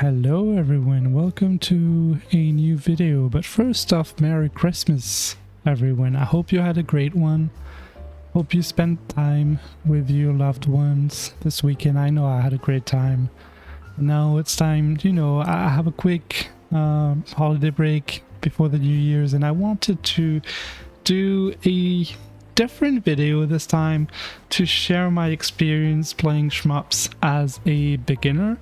Hello everyone, welcome to a new video, but first off, Merry Christmas everyone. I hope you had a great one. Hope you spent time with your loved ones this weekend. I know I had a great time. Now it's time, I have a quick holiday break before the New Year's, and I wanted to do a different video this time to share my experience playing shmups as a beginner.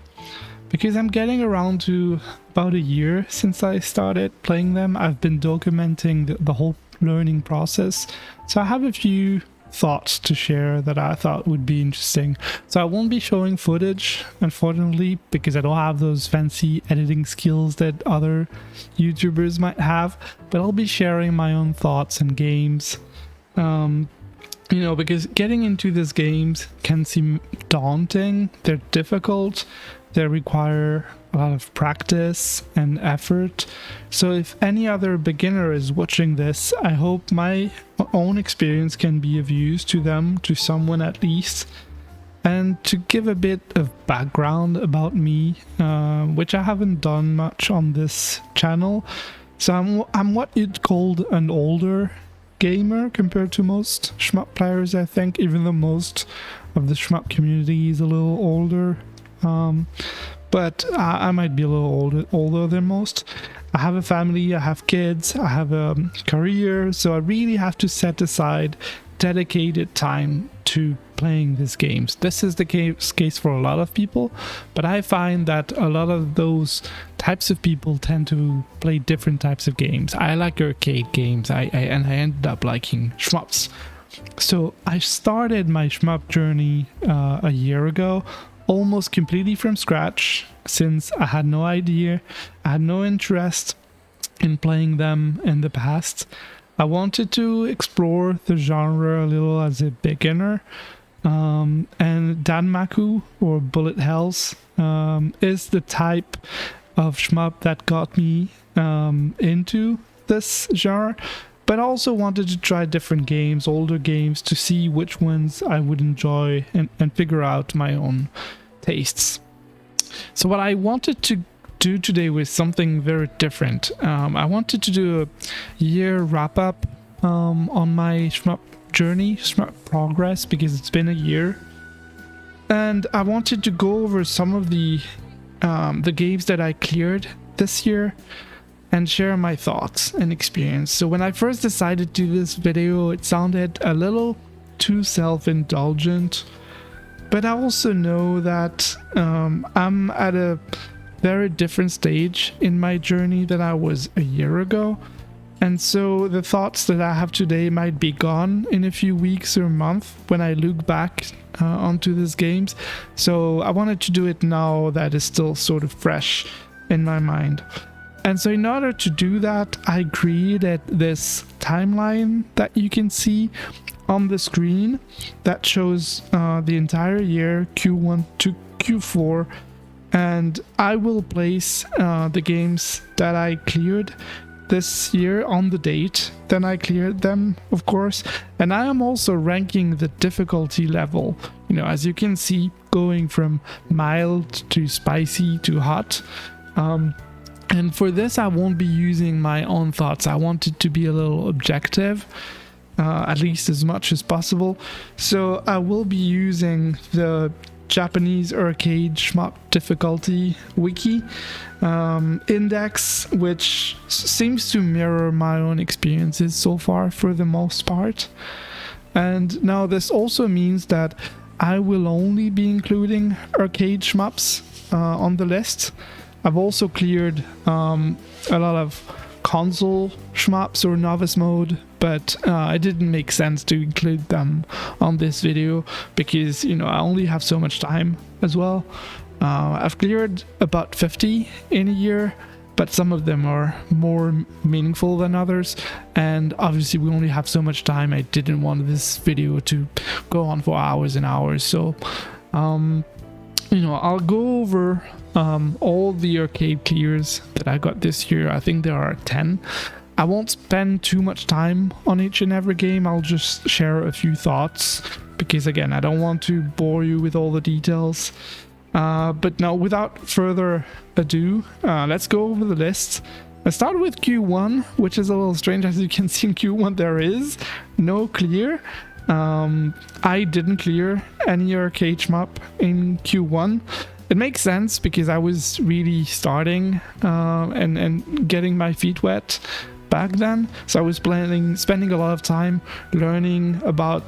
Because I'm getting around to about a year since I started playing them. I've been documenting the whole learning process. So I have a few thoughts to share that I thought would be interesting. So I won't be showing footage, unfortunately, because I don't have those fancy editing skills that other YouTubers might have. But I'll be sharing my own thoughts and games. Because getting into these games can seem daunting. They're difficult. They require a lot of practice and effort. So if any other beginner is watching this, I hope my own experience can be of use to them, to someone at least. And to give a bit of background about me, which I haven't done much on this channel. So I'm what you'd call an older gamer compared to most shmup players, I think, even though most of the shmup community is a little older. But I might be a little older than most. I have a family, I have kids, I have a career, so I really have to set aside dedicated time to playing these games. This is the case for a lot of people, but I find that a lot of those types of people tend to play different types of games. I like arcade games, and I ended up liking shmups. So I started my shmup journey a year ago, almost completely from scratch, since I had no idea, I had no interest in playing them in the past. I wanted to explore the genre a little as a beginner, and Danmaku, or bullet hells, is the type of shmup that got me into this genre. But I also wanted to try different games, older games, to see which ones I would enjoy and figure out my own tastes. So what I wanted to do today was something very different. I wanted to do a year wrap-up on my shmup journey, shmup progress, because it's been a year. And I wanted to go over some of the games that I cleared this year and share my thoughts and experience. So when I first decided to do this video, it sounded a little too self-indulgent, but I also know that I'm at a very different stage in my journey than I was a year ago, and so the thoughts that I have today might be gone in a few weeks or month when I look back onto these games. So I wanted to do it now that is still sort of fresh in my mind. And so in order to do that, I created this timeline that you can see on the screen that shows the entire year, Q1 to Q4, and I will place the games that I cleared this year on the date then I cleared them, of course. And I am also ranking the difficulty level, as you can see, going from mild to spicy to hot. And for this, I won't be using my own thoughts. I want it to be a little objective, at least as much as possible. So I will be using the Japanese arcade shmup difficulty wiki index, which seems to mirror my own experiences so far for the most part. And now this also means that I will only be including arcade shmups on the list. I've also cleared a lot of console shmups or novice mode, but it didn't make sense to include them on this video because, I only have so much time as well. I've cleared about 50 in a year, but some of them are more meaningful than others, and obviously we only have so much time. I didn't want this video to go on for hours and hours, so I'll go over all the arcade clears that I got this year. I think there are 10. I won't spend too much time on each and every game. I'll just share a few thoughts because, again, I don't want to bore you with all the details. But now, without further ado, let's go over the list. Let's start with Q1, which is a little strange. As you can see in Q1, there is no clear. I didn't clear any arcade shmup in Q1. It makes sense because I was really starting and getting my feet wet back then. So I was spending a lot of time learning about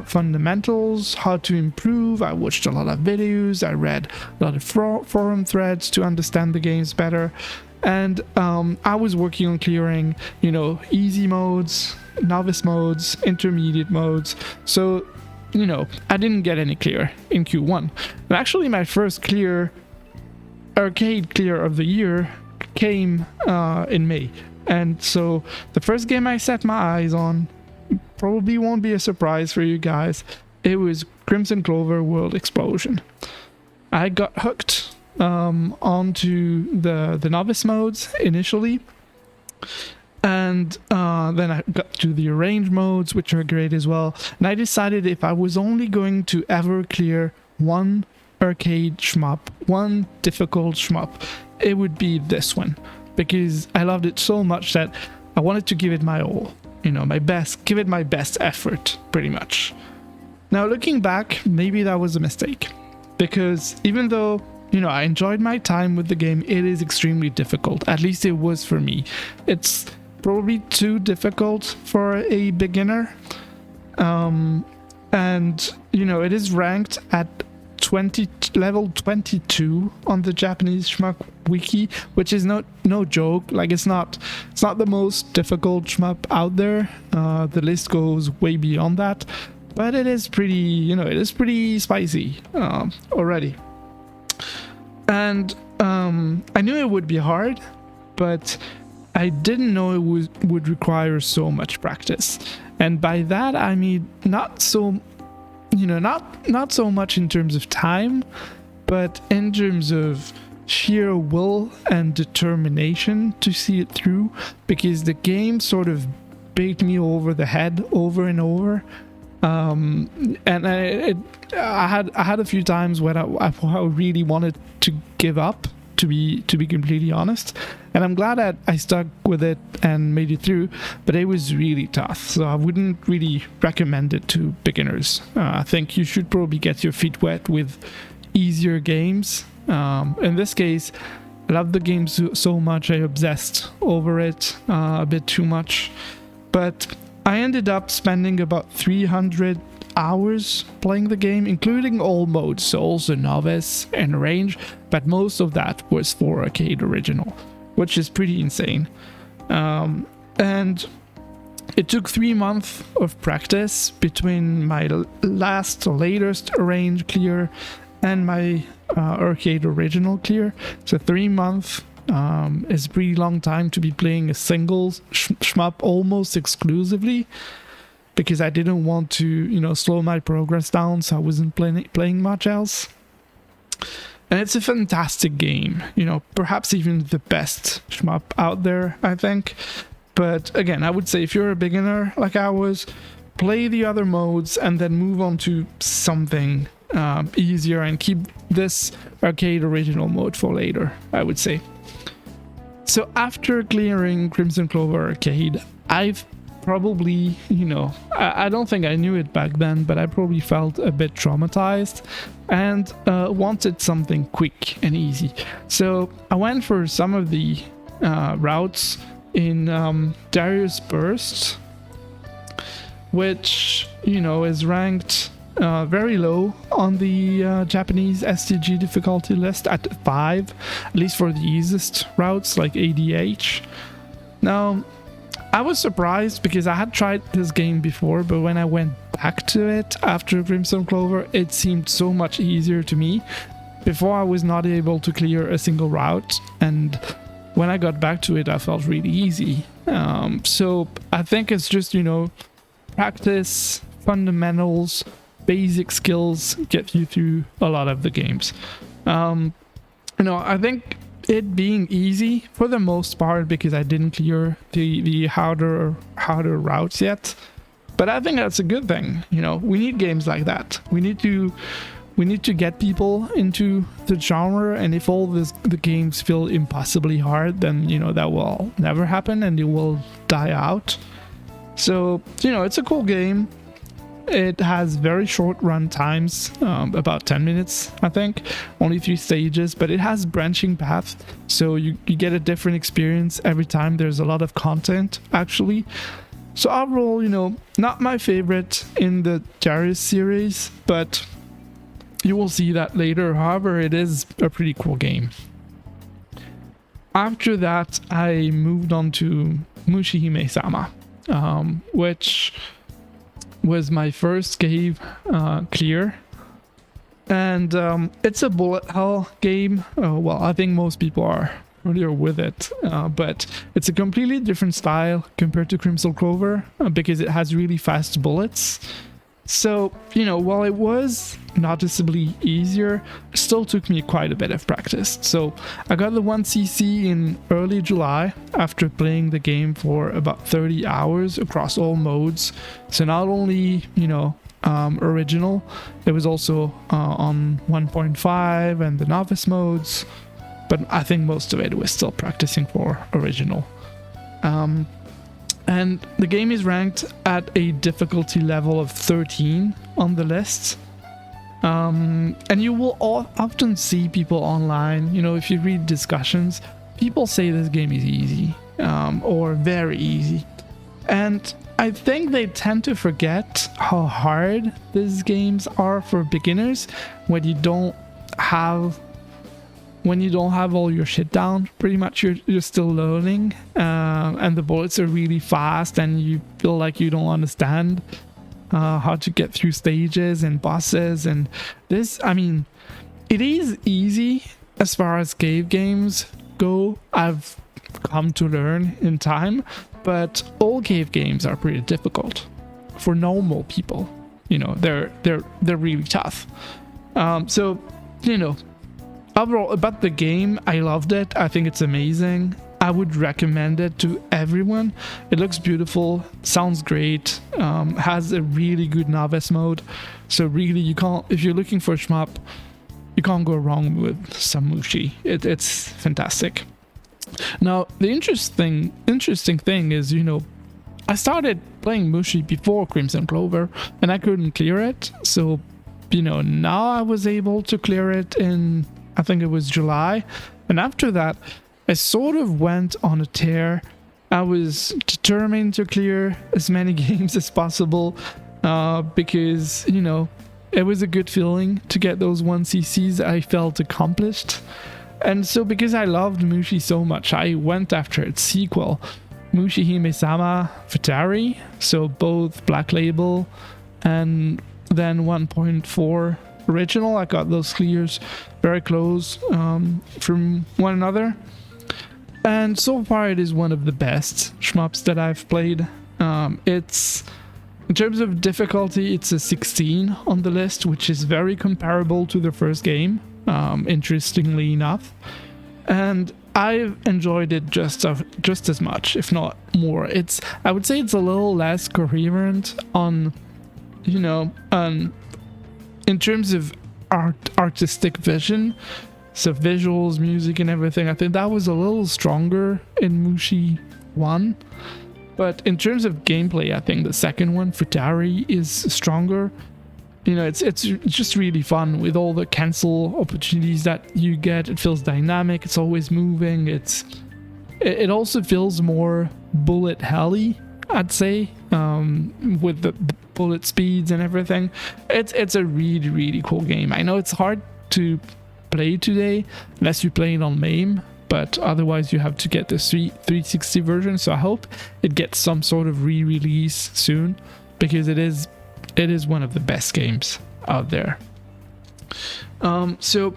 fundamentals, how to improve. I watched a lot of videos. I read a lot of forum threads to understand the games better. And I was working on clearing, easy modes, novice modes, intermediate modes. So, I didn't get any clear in Q1. And actually, my first arcade clear of the year came in May. And so the first game I set my eyes on probably won't be a surprise for you guys. It was Crimson Clover World Explosion. I got hooked onto the novice modes initially. And then I got to the arrange modes, which are great as well. And I decided if I was only going to ever clear one arcade shmup, one difficult shmup, it would be this one. Because I loved it so much that I wanted to give it my all. My best, give it my best effort, pretty much. Now, looking back, maybe that was a mistake. Because even though, I enjoyed my time with the game, it is extremely difficult. At least it was for me. It's probably too difficult for a beginner, and it is ranked at level 22 on the Japanese shmup wiki, which is no joke. Like, it's not the most difficult shmup out there. The list goes way beyond that, but it is pretty spicy already. And I knew it would be hard, but I didn't know it would require so much practice. And by that I mean not so much in terms of time, but in terms of sheer will and determination to see it through, because the game sort of beat me over the head over and over. And I had a few times when I really wanted to give up, to be completely honest. And I'm glad that I stuck with it and made it through, but it was really tough. So I wouldn't really recommend it to beginners. I think you should probably get your feet wet with easier games. In this case, I love the game so much, I obsessed over it a bit too much. But I ended up spending about 300 hours playing the game, including all modes, so also novice and arrange, but most of that was for arcade original, which is pretty insane. And it took 3 months of practice between my latest arrange clear and my arcade original clear. So 3 months is a pretty long time to be playing a single shmup almost exclusively, because I didn't want to, slow my progress down, so I wasn't playing much else. And it's a fantastic game, perhaps even the best shmup out there, I think. But again, I would say if you're a beginner like I was, play the other modes and then move on to something easier and keep this arcade original mode for later, I would say. So after clearing Crimson Clover Arcade, I've probably, I don't think I knew it back then, but I probably felt a bit traumatized and wanted something quick and easy. So I went for some of the routes in Darius Burst, which, is ranked very low on the Japanese STG difficulty list at 5, at least for the easiest routes like ADH. Now, I was surprised because I had tried this game before, but when I went back to it after Crimson Clover, it seemed so much easier to me. Before, I was not able to clear a single route, and when I got back to it, I felt really easy. So I think it's just, practice, fundamentals, basic skills get you through a lot of the games. I think it being easy for the most part, because I didn't clear the harder routes yet, but I think that's a good thing. We need games like that. We need to we need to get people into the genre, and if all the games feel impossibly hard, then that will never happen and it will die out. So it's a cool game. It has very short run times, about 10 minutes, I think, only 3 stages, but it has branching paths, so you get a different experience every time. There's a lot of content, actually. So overall, not my favorite in the Darius series, but you will see that later. However, it is a pretty cool game. After that, I moved on to Mushihime-sama, which was my first cave clear. And it's a bullet hell game. Well, I think most people are familiar with it, but it's a completely different style compared to Crimson Clover, because it has really fast bullets. So, while it was noticeably easier, it still took me quite a bit of practice. So I got the 1cc in early July after playing the game for about 30 hours across all modes. So not only, original, it was also on 1.5 and the novice modes, but I think most of it was still practicing for original. And the game is ranked at a difficulty level of 13 on the list. And you will often see people online, if you read discussions, people say this game is easy, or very easy. And I think they tend to forget how hard these games are for beginners when you don't have all your shit down. Pretty much you're still learning, and the bullets are really fast, and you feel like you don't understand how to get through stages and bosses. And this, it is easy as far as cave games go, I've come to learn in time, but all cave games are pretty difficult for normal people. They're really tough. So overall, about the game, I loved it. I think it's amazing. I would recommend it to everyone. It looks beautiful, sounds great, has a really good novice mode. So really, if you're looking for a shmup, you can't go wrong with some Mushi. It's fantastic. Now, the interesting thing is, I started playing Mushi before Crimson Clover, and I couldn't clear it. So, now I was able to clear it in, I think it was July. And after that, I sort of went on a tear. I was determined to clear as many games as possible, because, it was a good feeling to get those 1cc's. I felt accomplished. And so because I loved Mushi so much, I went after its sequel, Mushihime-sama Futari, so both Black Label and then 1.4 original. I got those clears very close from one another. And so far it is one of the best shmups that I've played. It's, in terms of difficulty, it's a 16 on the list, which is very comparable to the first game, interestingly enough. And I've enjoyed it just as much, if not more. I would say it's a little less coherent on, in terms of artistic vision. So visuals, music, and everything. I think that was a little stronger in Mushi 1. But in terms of gameplay, I think the second one, Futari, is stronger. It's just really fun with all the cancel opportunities that you get. It feels dynamic. It's always moving. It also feels more bullet helly, I'd say, with the bullet speeds and everything. It's a really, really cool game. I know it's hard to play today unless you play it on MAME, but otherwise you have to get the 360 version. So I hope it gets some sort of re-release soon, because it is one of the best games out there. So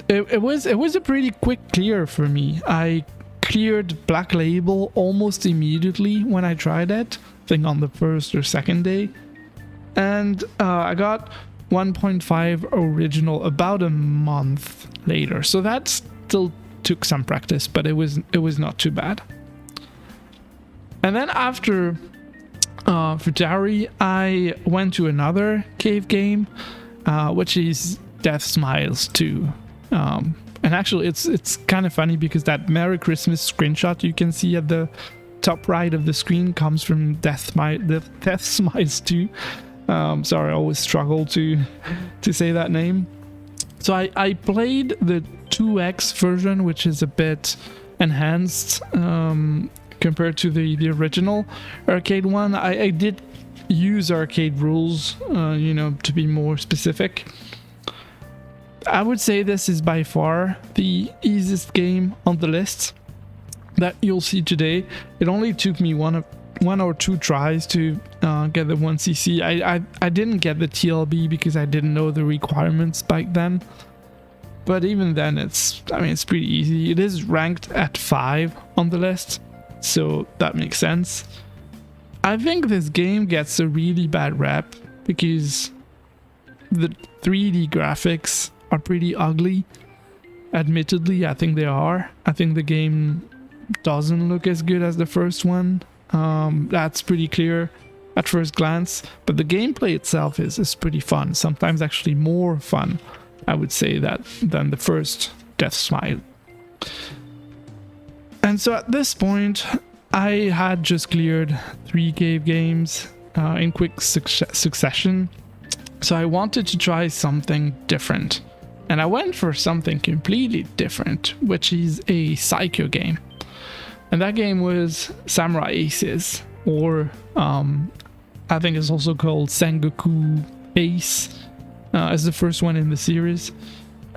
it was a pretty quick clear for me. I cleared Black Label almost immediately when I tried it, I think on the first or second day, and I got 1.5 original about a month later. So that still took some practice, but it was not too bad. And then after Futari, I went to another cave game, which is Death Smiles 2. And actually, it's kind of funny because that Merry Christmas screenshot you can see at the top right of the screen comes from Death Smiles 2. Sorry, I always struggle to say that name. So I played the 2X version, which is a bit enhanced compared to the original arcade one. I did use arcade rules, to be more specific. I would say this is by far the easiest game on the list that you'll see today. It only took me one or two tries to get the 1cc. I didn't get the TLB because I didn't know the requirements back then. But even then, it's pretty easy. It is ranked at 5 on the list, so that makes sense. I think this game gets a really bad rep because the 3D graphics are pretty ugly. Admittedly, I think they are. I think the game doesn't look as good as the first one. That's pretty clear at first glance. But the gameplay itself is pretty fun. Sometimes actually more fun, I would say, than the first Death Smile. And so at this point, I had just cleared 3 cave games in quick succession. So I wanted to try something different. And I went for something completely different, which is a Psycho game. And that game was Samurai Aces, or I think it's also called Sengoku Ace, as the first one in the series.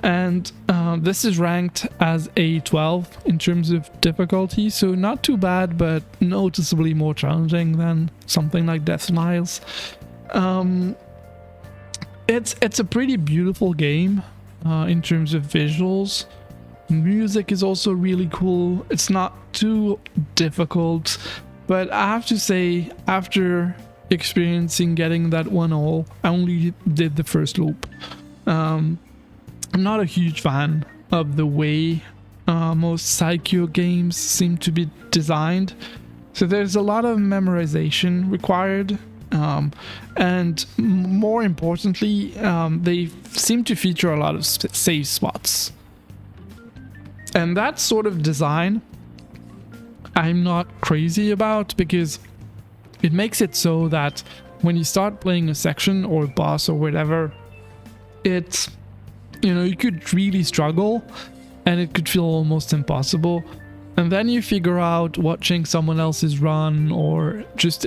And this is ranked as a 12 in terms of difficulty, so not too bad, but noticeably more challenging than something like Death Smiles. It's a pretty beautiful game in terms of visuals. Music is also really cool. It's not too difficult, but I have to say, after experiencing getting that 1-all, I only did the first loop. I'm not a huge fan of the way most Psycho games seem to be designed. So there's a lot of memorization required. And more importantly, they seem to feature a lot of save spots. And that sort of design I'm not crazy about, because it makes it so that when you start playing a section or a boss or whatever, it's, you could really struggle and it could feel almost impossible. And then you figure out watching someone else's run or just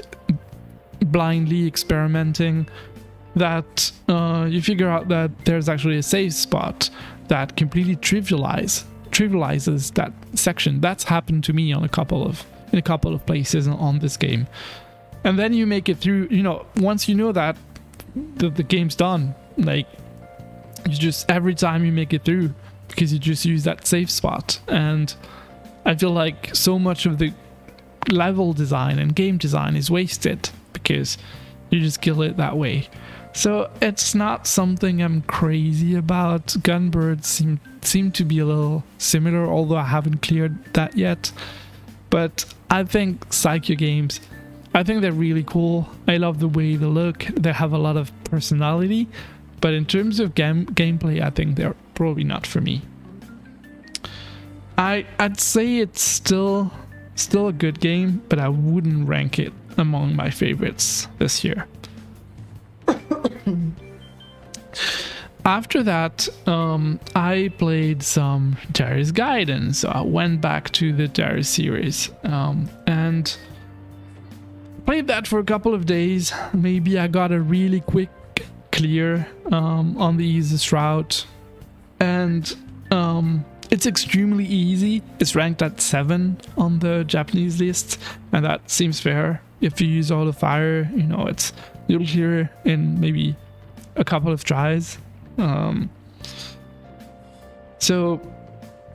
blindly experimenting that you figure out that there's actually a save spot that completely trivializes that section. That's happened to me in a couple of places on this game. And then you make it through, once you know that the game's done, like, you just, every time you make it through, because you just use that save spot. And I feel like so much of the level design and game design is wasted because you just kill it that way. So it's not something I'm crazy about. Gunbirds seem to be a little similar, although I haven't cleared that yet. But I think Psycho games, I think they're really cool. I love the way they look. They have a lot of personality. But in terms of gameplay, I think they're probably not for me. I'd say it's still a good game, but I wouldn't rank it among my favorites this year. After that, I played some Darius Gaiden, so I went back to the Darius series and played that for a couple of days. Maybe I got a really quick clear on the easiest route, and it's extremely easy. It's ranked at 7 on the Japanese list, and that seems fair. If you use all the fire, you'll clear in maybe a couple of tries. So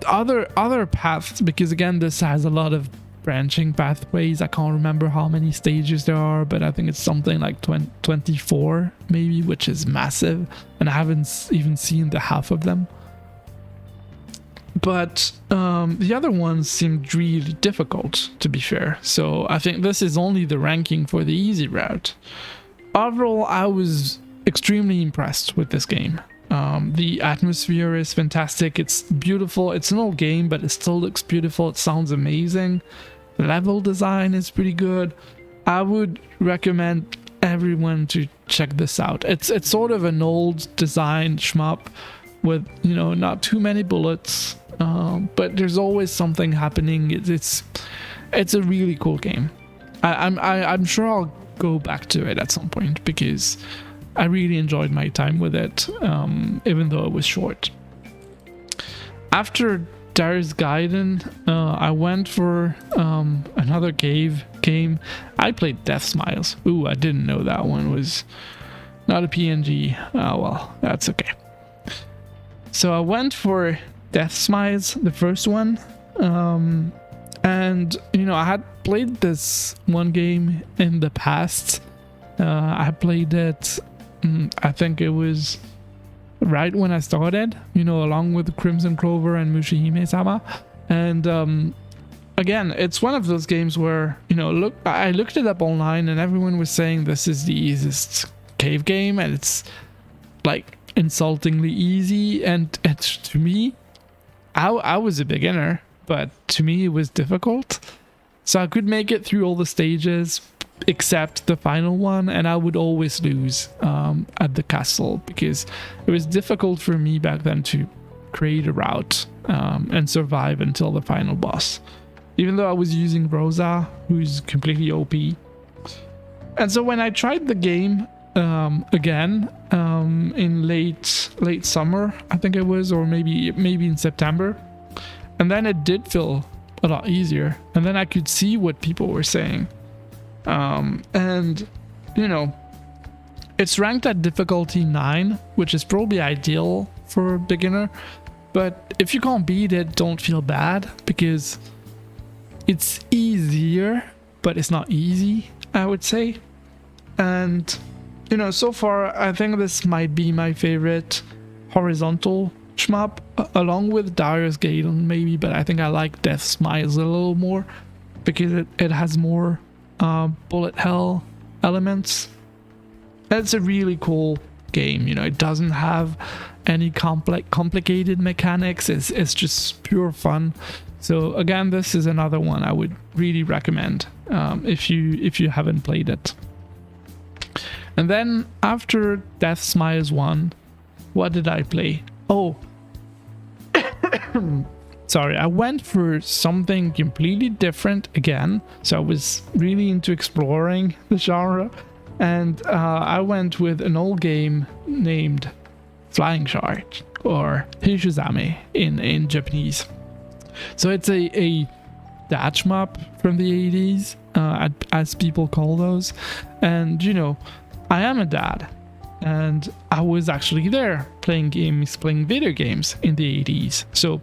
other paths, because again this has a lot of branching pathways. I can't remember how many stages there are, but I think it's something like 24 maybe, which is massive, and I haven't even seen the half of them. But the other ones seemed really difficult, to be fair, so I think this is only the ranking for the easy route. Overall, I was extremely impressed with this game. The atmosphere is fantastic. It's beautiful. It's an old game, but it still looks beautiful. It sounds amazing. The level design is pretty good. I would recommend everyone to check this out. It's sort of an old design shmup with, you know, not too many bullets, but there's always something happening. It's a really cool game. I'm sure I'll go back to it at some point because I really enjoyed my time with it, even though it was short. After Darius Gaiden, I went for another cave game. I played Death Smiles. Ooh, I didn't know that one was not a PNG. Oh well, that's okay. So I went for Death Smiles, the first one, and you know, I had played this one game in the past. I played it, I think it was right when I started, you know, along with Crimson Clover and Mushihime-sama. And again, it's one of those games where, you know, I looked it up online and everyone was saying this is the easiest cave game and it's like insultingly easy. And to me, I was a beginner, but to me it was difficult. So I could make it through all the stages except the final one, and I would always lose at the castle because it was difficult for me back then to create a route and survive until the final boss, even though I was using Rosa, who's completely OP. And so when I tried the game again in late summer, I think it was, or maybe in September, and then it did feel a lot easier, and then I could see what people were saying. And you know, it's ranked at difficulty 9, which is probably ideal for a beginner, but if you can't beat it, don't feel bad because it's easier, but it's not easy, I would say. And you know, so far I think this might be my favorite horizontal shmup, along with Darius Gaiden maybe, but I think I like Death Smiles a little more because it has more bullet hell elements. It's a really cool game, you know. It doesn't have any complicated mechanics. It's just pure fun. So again, this is another one I would really recommend if you haven't played it. And then after Death Smiles 1, what did I play? Oh, sorry, I went for something completely different again. So I was really into exploring the genre, and I went with an old game named Flying Shark, or Hishizame in Japanese. So it's a dad shmup from the 80s, as people call those. And you know, I am a dad, and I was actually there playing video games in the 80s. So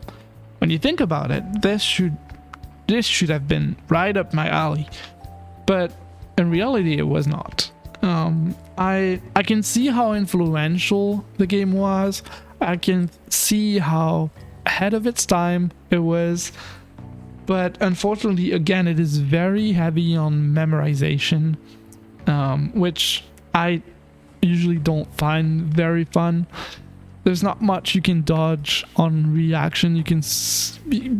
when you think about it, this should have been right up my alley, but in reality it was not. I can see how influential the game was. I can see how ahead of its time it was, but unfortunately, again, it is very heavy on memorization, which I usually don't find very fun. There's not much you can dodge on reaction. You can,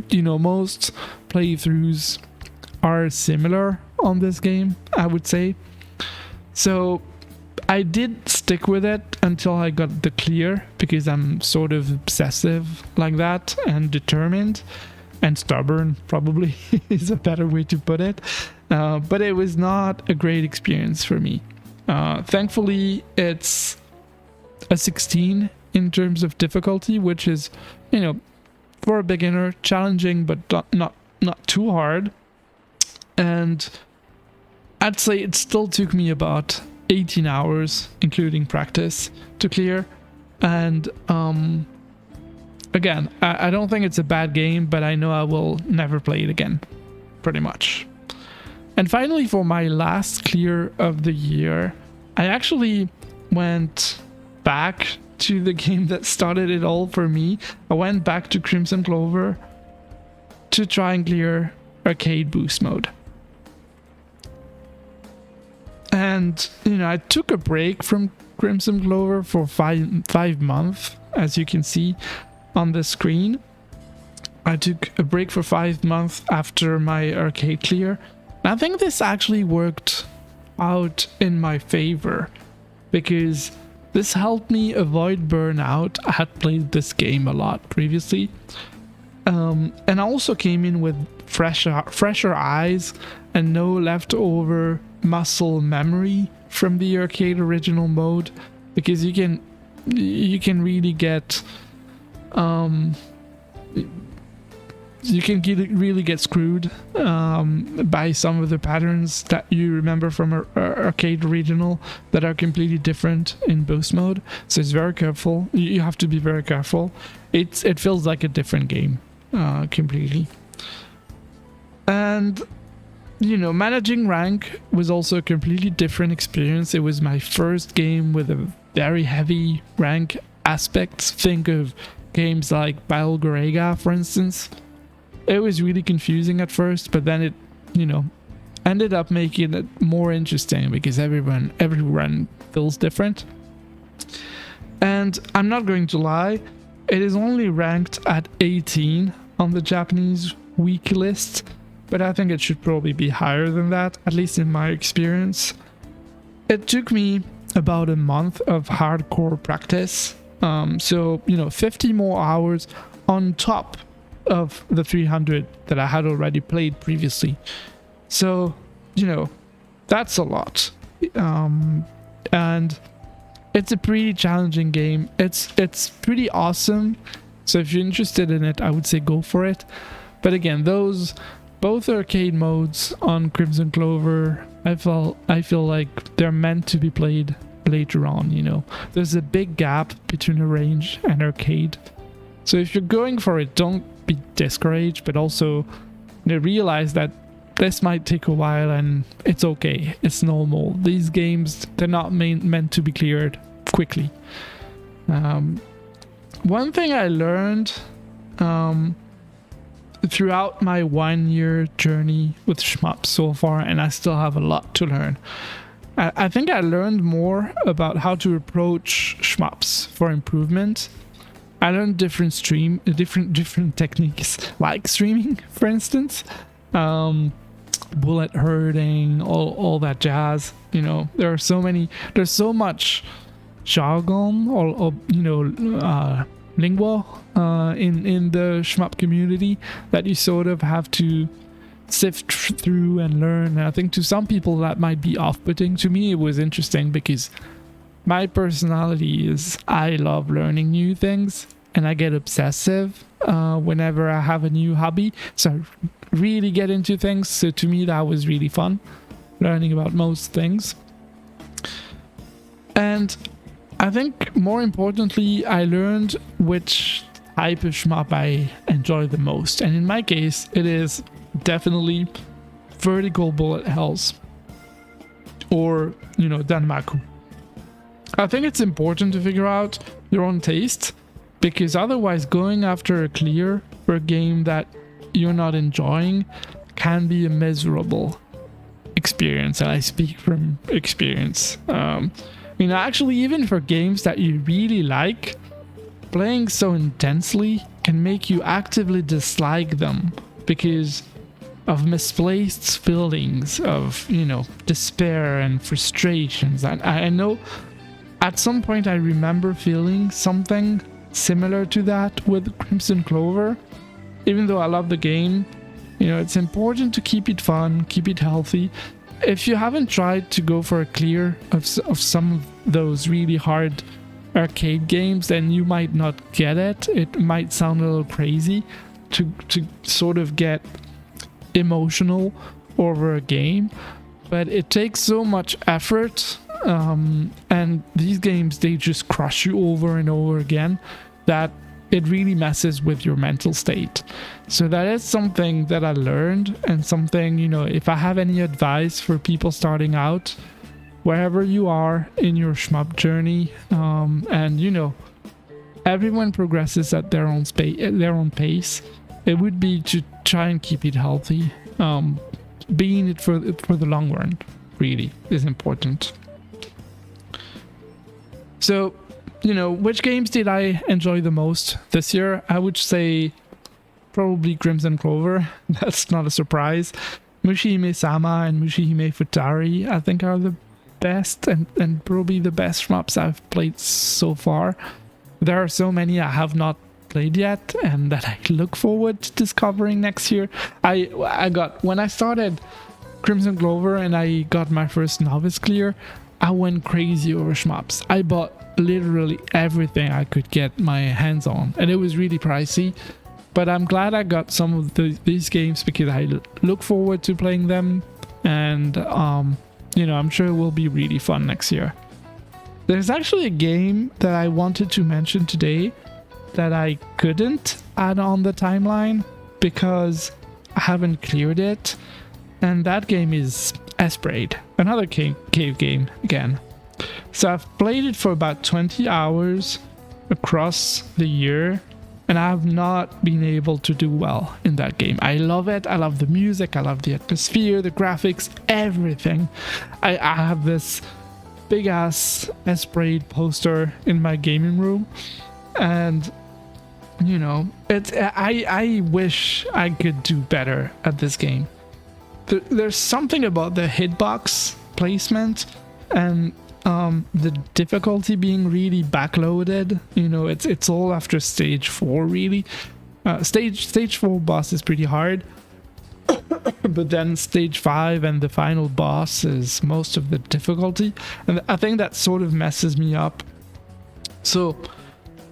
you know, most playthroughs are similar on this game, I would say. So I did stick with it until I got the clear, because I'm sort of obsessive like that, and determined and stubborn, probably is a better way to put it. But it was not a great experience for me. Thankfully, it's a 16 in terms of difficulty, which is, you know, for a beginner, challenging, but not too hard. And I'd say it still took me about 18 hours, including practice, to clear. And again, I don't think it's a bad game, but I know I will never play it again, pretty much. And finally, for my last clear of the year, I actually went back to the game that started it all for me. I went back to Crimson Clover to try and clear Arcade Boost mode. And, you know, I took a break from Crimson Clover for five months, as you can see on the screen. I took a break for 5 months after my arcade clear. And I think this actually worked out in my favor, because this helped me avoid burnout. I had played this game a lot previously. And I also came in with fresher eyes and no leftover muscle memory from the arcade original mode, because you can really get really get screwed by some of the patterns that you remember from arcade original that are completely different in boost mode. So it's very careful. You have to be very careful. It feels like a different game completely. And you know, managing rank was also a completely different experience. It was my first game with a very heavy rank aspects. Think of games like Battle Gorega, for instance. It was really confusing at first, but then it, you know, ended up making it more interesting because every run feels different. And I'm not going to lie, it is only ranked at 18 on the Japanese wiki list, but I think it should probably be higher than that, at least in my experience. It took me about a month of hardcore practice. So, you know, 50 more hours on top of the 300 that I had already played previously. So, you know, that's a lot. And it's a pretty challenging game. It's pretty awesome. So if you're interested in it, I would say go for it. But again, both arcade modes on Crimson Clover, I feel like they're meant to be played later on, you know. There's a big gap between arrange and arcade. So if you're going for it, don't be discouraged, but also, you know, realize that this might take a while and it's okay. It's normal. These games, they're not meant to be cleared quickly. One thing I learned throughout my 1 year journey with shmups so far, and I still have a lot to learn. I think I learned more about how to approach shmups for improvement. I learned different techniques, like streaming, for instance, bullet herding, all that jazz. You know, there's so much jargon or you know, lingua in the shmup community that you sort of have to sift through and learn. And I think to some people that might be off-putting. To me, it was interesting because my personality is I love learning new things and I get obsessive whenever I have a new hobby. So I really get into things. So to me, that was really fun, learning about most things. And I think more importantly, I learned which type of shmup I enjoy the most. And in my case, it is definitely vertical bullet hells or, you know, danmaku. I think it's important to figure out your own taste, because otherwise going after a clear for a game that you're not enjoying can be a miserable experience. And I speak from experience. You know, actually, even for games that you really like, playing so intensely can make you actively dislike them because of misplaced feelings of, you know, despair and frustrations. And I know at some point I remember feeling something similar to that with Crimson Clover. Even though I love the game, you know, it's important to keep it fun, keep it healthy. If you haven't tried to go for a clear of some of those really hard arcade games, then you might not get it. It might sound a little crazy to sort of get emotional over a game, but it takes so much effort, and these games, they just crush you over and over again, that it really messes with your mental state. So that is something that I learned, and something, you know, if I have any advice for people starting out, wherever you are in your shmup journey, and you know, everyone progresses at their own pace, it would be to try and keep it healthy. Being it for the long run really is important. So, which games did I enjoy the most this year? I would say probably Crimson Clover. That's not a surprise. Mushihime-sama and Mushihime Futari, I think, are the best and probably the best shmups I've played so far. There are so many I have not played yet and that I look forward to discovering next year. When I started Crimson Clover and I got my first novice clear, I went crazy over shmups. I bought literally everything I could get my hands on, and it was really pricey. But I'm glad I got some of these games because I look forward to playing them, and I'm sure it will be really fun next year. There's actually a game that I wanted to mention today that I couldn't add on the timeline because I haven't cleared it, and that game is Esbraid, another cave game again. So I've played it for about 20 hours across the year, and I have not been able to do well in that game. I love it. I love the music. I love the atmosphere, the graphics, everything. I have this big ass Esbraid poster in my gaming room, and I wish I could do better at this game. There's something about the hitbox placement and the difficulty being really backloaded. It's all after stage 4 really. Stage 4 boss is pretty hard, but then stage 5 and the final boss is most of the difficulty, and I think that sort of messes me up. So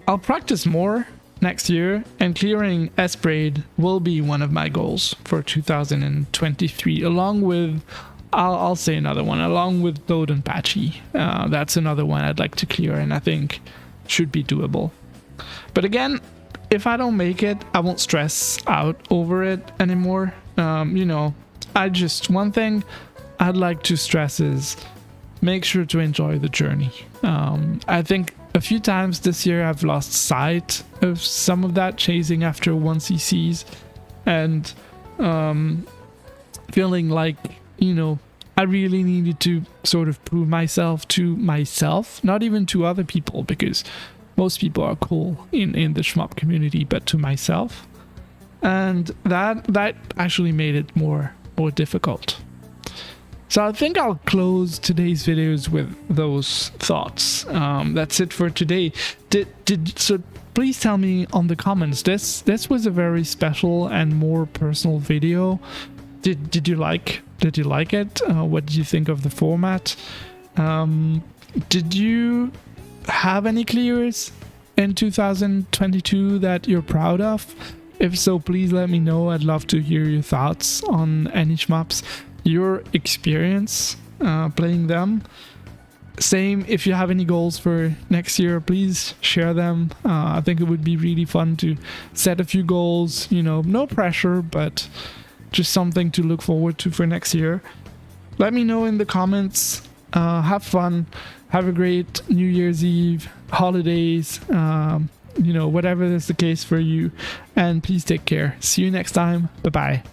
I'll practice more next year, and clearing Esbraid will be one of my goals for 2023, along with I'll say another one, along with Dodonpachi. That's another one I'd like to clear, and I think should be doable. But again, if I don't make it, I won't stress out over it anymore. One thing I'd like to stress is make sure to enjoy the journey. I think a few times this year I've lost sight of some of that, chasing after 1cc's and feeling like, I really needed to sort of prove myself to myself, not even to other people, because most people are cool in the shmup community, but to myself. And that actually made it more difficult. So I think I'll close today's videos with those thoughts. That's it for today. So please tell me on the comments. This was a very special and more personal video. Did you like it? What did you think of the format? Did you have any clears in 2022 that you're proud of? If so, please let me know. I'd love to hear your thoughts on any shmups, your experience playing them. Same, if you have any goals for next year, please share them. I think it would be really fun to set a few goals, no pressure, but just something to look forward to for next year. Let me know in the comments. Have fun. Have a great New Year's Eve, holidays, whatever is the case for you. And please take care. See you next time. Bye-bye.